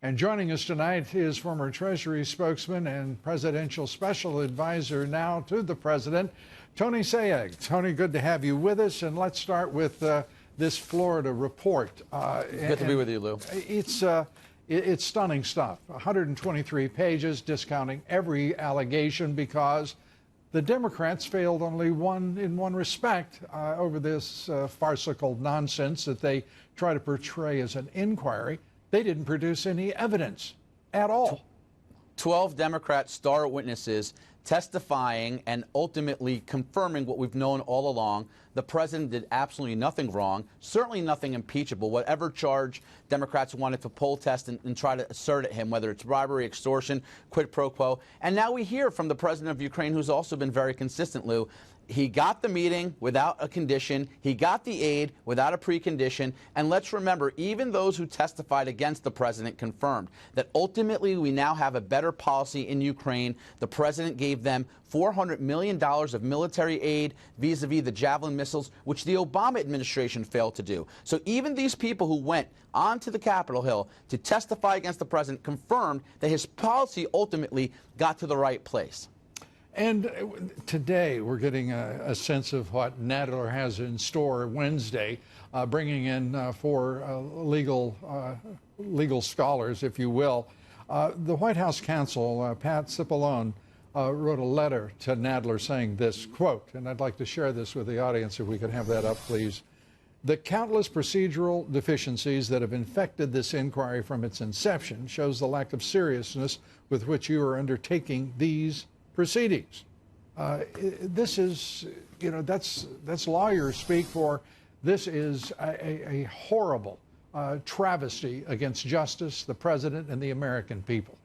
And joining us tonight is former Treasury spokesman and presidential special advisor now to the president, Tony Sayegh. Tony, good to have you with us. And let's start with this Florida report. Good to be with you, Lou. It's stunning stuff. 123 pages discounting every allegation because the Democrats failed only in one respect over this farcical nonsense that they try to portray as an inquiry. They didn't produce any evidence at all. 12 Democrat star witnesses testifying and ultimately confirming what we've known all along. The president did absolutely nothing wrong, certainly nothing impeachable. Whatever charge Democrats wanted to poll test and try to assert at him, whether it's bribery, extortion, quid pro quo. And now we hear from the president of Ukraine, who's also been very consistent, Lou. He got the meeting without a condition. He got the aid without a precondition. And let's remember, even those who testified against the president confirmed that ultimately we now have a better policy in Ukraine. The president gave them $400 million of military aid vis-a-vis the Javelin missiles, which the Obama administration failed to do. So even these people who went onto the Capitol Hill to testify against the president confirmed that his policy ultimately got to the right place. And today we're getting a sense of what Nadler has in store Wednesday, bringing in four legal scholars, if you will. The White House counsel, Pat Cipollone, wrote a letter to Nadler saying this, quote, and I'd like to share this with the audience if we could have that up, please. The countless procedural deficiencies that have infected this inquiry from its inception shows the lack of seriousness with which you are undertaking these proceedings. This is, that's lawyers speak for. This is a horrible travesty against justice, the president, and the American people.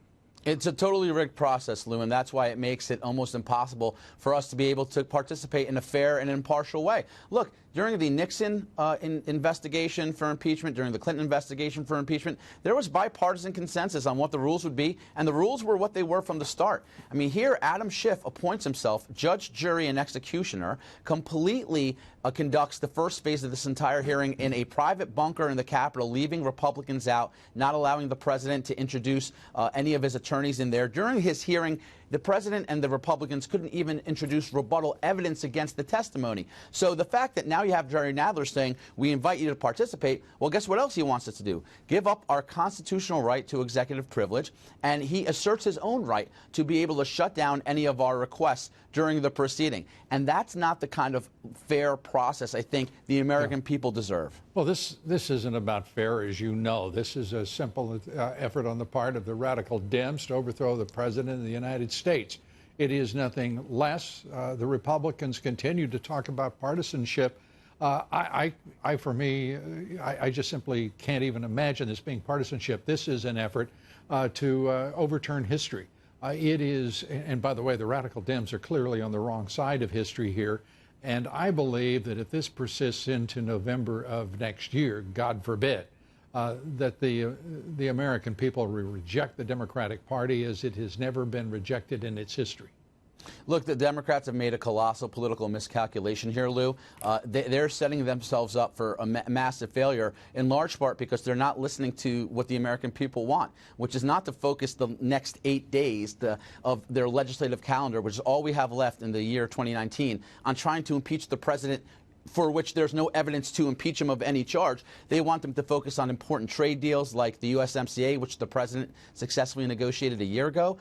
It's a totally rigged process, Lou, and that's why it makes it almost impossible for us to be able to participate in a fair and impartial way. Look, during the Nixon investigation for impeachment, during the Clinton investigation for impeachment, there was bipartisan consensus on what the rules would be, and the rules were what they were from the start. I mean, here Adam Schiff appoints himself judge, jury, and executioner, completely conducts the first phase of this entire hearing in a private bunker in the Capitol, leaving Republicans out, not allowing the president to introduce any of his attorneys in there. During his hearing, the president and the Republicans couldn't even introduce rebuttal evidence against the testimony. So the fact that now you have Jerry Nadler saying, we invite you to participate, well, guess what else he wants us to do? Give up our constitutional right to executive privilege, and he asserts his own right to be able to shut down any of our requests during the proceeding. And that's not the kind of fair process I think the American people deserve. Well, this isn't about fair, as you know. This is a simple effort on the part of the radical Dems to overthrow the president of the United States. It is nothing less. The Republicans continue to talk about partisanship. I just simply can't even imagine this being partisanship. This is an effort to overturn history. It is, and by the way, the radical Dems are clearly on the wrong side of history here. And I believe that if this persists into November of next year, God forbid, that the American people will reject the Democratic Party as it has never been rejected in its history. Look, the Democrats have made a colossal political miscalculation here, Lou. They're setting themselves up for a massive failure, in large part because they're not listening to what the American people want, which is not to focus the next 8 days of their legislative calendar, which is all we have left in the year 2019, on trying to impeach the president, for which there's no evidence to impeach him of any charge. They want them to focus on important trade deals like the USMCA, which the president successfully negotiated a year ago,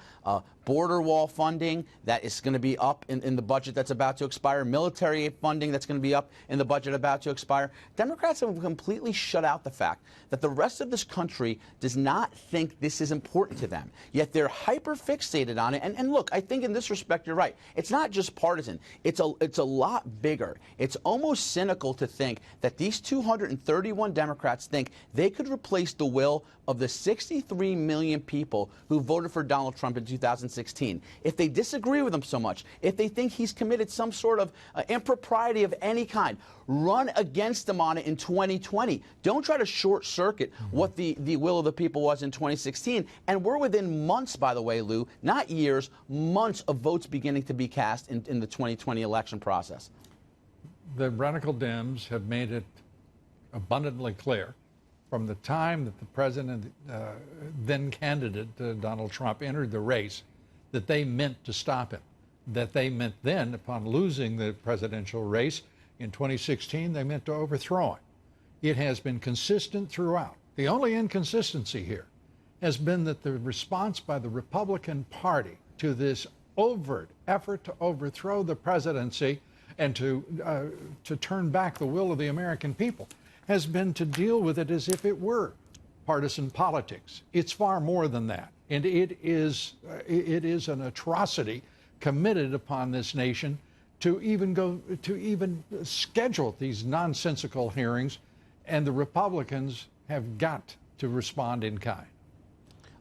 border wall funding that is going to be up in the budget that's about to expire, military funding that's going to be up in the budget about to expire. Democrats have completely shut out the fact that the rest of this country does not think this is important to them, yet they're hyper-fixated on it. And look, I think in this respect, you're right. It's not just partisan. It's a lot bigger. It's almost cynical to think that these 231 Democrats think they could replace the will of the 63 million people who voted for Donald Trump in 2016. If they disagree with him so much, if they think he's committed some sort of impropriety of any kind, run against him on it in 2020. Don't try to short-circuit what the will of the people was in 2016. And we're within months, by the way, Lou, not years, months of votes beginning to be cast in the 2020 election process. The radical Dems have made it abundantly clear from the time that the president, then candidate Donald Trump, entered the race, that they meant to stop him. That they meant then, upon losing the presidential race in 2016, they meant to overthrow him. It has been consistent throughout. The only inconsistency here has been that the response by the Republican Party to this overt effort to overthrow the presidency and to turn back the will of the American people has been to deal with it as if it were partisan politics. It's far more than that, and it is an atrocity committed upon this nation to even schedule these nonsensical hearings, and the Republicans have got to respond in kind.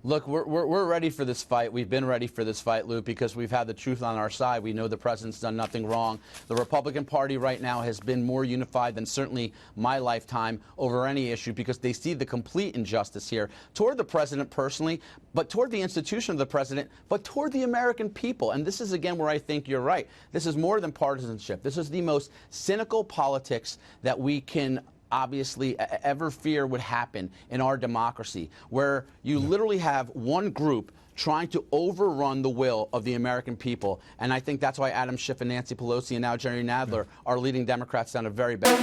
Look, we're ready for this fight. We've been ready for this fight, Lou, because we've had the truth on our side. We know the president's done nothing wrong. The Republican Party right now has been more unified than certainly my lifetime over any issue, because they see the complete injustice here toward the president personally, but toward the institution of the president, but toward the American people. And this is, again, where I think you're right. This is more than partisanship. This is the most cynical politics that we can obviously ever fear would happen in our democracy, where you literally have one group trying to overrun the will of the American people. And I think that's why Adam Schiff and Nancy Pelosi and now Jerry Nadler are leading Democrats down a very bad